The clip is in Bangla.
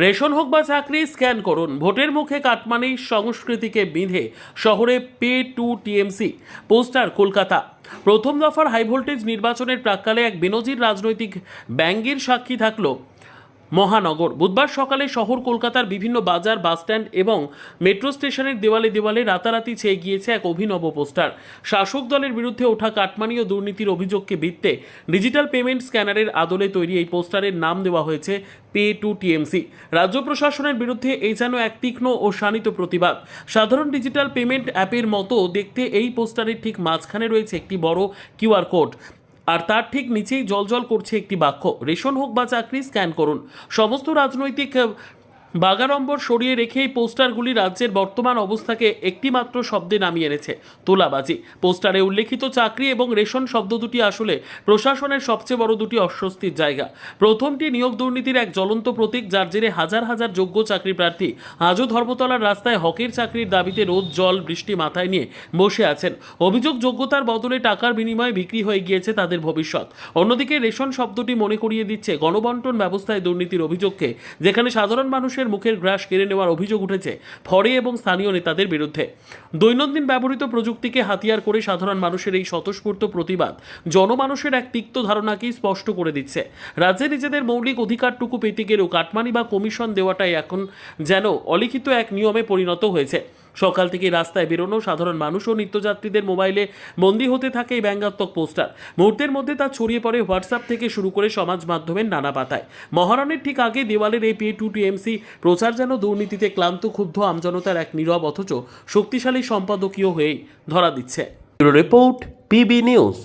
রেশন হোক বা চাকরি স্ক্যান করুন। ভোটের মুখে কাটমানির সংস্কৃতিকে বিঁধে শহরে pay to TMC poster. Kolkata প্রথম দফার হাইভোল্টেজ নির্বাচনের প্রাক্কালে এক বেনজির রাজনৈতিক ব্যঙ্গের সাক্ষী থাকলো মহানগর। বুধবার সকালে শহর কলকাতার বিভিন্ন বাজার, বাসস্ট্যান্ড এবং মেট্রো স্টেশনের দেওয়ালে দেওয়ালে রাতারাতি ছেয়ে গিয়েছে এক অভিনব পোস্টার। শাসক দলের বিরুদ্ধে ওঠা কাটমানি ও দুর্নীতির অভিযোগকে ভিত্তে ডিজিটাল পেমেন্ট স্ক্যানারের আদলে তৈরি এই পোস্টারের নাম দেওয়া হয়েছে পে টু টিএমসি। রাজ্য প্রশাসনের বিরুদ্ধে এই যেন এক তীক্ষ্ণ ও শানিত প্রতিবাদ। সাধারণ ডিজিটাল পেমেন্ট অ্যাপের মতো দেখতে এই পোস্টারের ঠিক মাঝখানে রয়েছে একটি বড় কিউআর কোড, আর তার ঠিক নিচেই জলজল করছে একটি বাক্য, রেশন হোক বা চাকরি স্ক্যান করুন। সমস্ত রাজনৈতিক বাগাড়ম্বর সরিয়ে রেখে এই পোস্টারগুলি রাজ্যের বর্তমান অবস্থাকে একটিমাত্র শব্দে নামিয়ে এনেছে, তোলাবাজি। পোস্টারে উল্লেখিত চাকরি এবং রেশন শব্দ দুটি আসলে প্রশাসনের সবচেয়ে বড় দুটি অস্বস্তির জায়গা। প্রথমটি নিয়োগ দুর্নীতির এক জ্বলন্ত প্রতীক, যার জেরে হাজার হাজার যোগ্য চাকরি প্রার্থী আজও ধর্মতলার রাস্তায় হকের চাকরির দাবিতে রোদ জল বৃষ্টি মাথায় নিয়ে বসে আছেন। অভিযোগ, যোগ্যতার বদলে টাকার বিনিময়ে বিক্রি হয়ে গিয়েছে তাদের ভবিষ্যৎ। অন্যদিকে রেশন শব্দটি মনে করিয়ে দিচ্ছে গণবন্টন ব্যবস্থায় দুর্নীতির অভিযোগকে, যেখানে সাধারণ মানুষের মুখের গ্রাস কেড়ে নেওয়ার অভিযোগ উঠেছে ফরে এবং স্থানীয় নেতাদের বিরুদ্ধে। দৈনন্দিন ব্যবহৃত প্রযুক্তিকে হাতিয়ার করে সাধারণ মানুষের এই স্বতঃস্ফূর্ত প্রতিবাদ জনমানুষের এক তিক্ত ধারণাকেই স্পষ্ট করে দিচ্ছে। রাজ্যে নিজেদের মৌলিক অধিকারটুকু পেতে গেলেও কাটমানি বা কমিশন দেওয়াটাই এখন যেন অলিখিত এক নিয়মে পরিণত হয়েছে। সকাল থেকে রাস্তায় বেরোনো সাধারণ মানুষ ও নিত্যযাত্রীদের মোবাইলে বন্দী হতে থাকে এই ব্যঙ্গাত্মক পোস্টার। মুহূর্তের মধ্যে তা ছড়িয়ে পড়ে হোয়াটসঅ্যাপ থেকে শুরু করে সমাজ মাধ্যমের নানা পাতায়। মহারণের ঠিক আগে দেওয়ালের এই পে টু টিএমসি প্রচার যেন দুর্নীতিতে ক্লান্ত ক্ষুব্ধ আমজনতার এক নীরব অথচ শক্তিশালী সম্পাদকীয় হয়েই ধরা দিচ্ছে। Report PB news.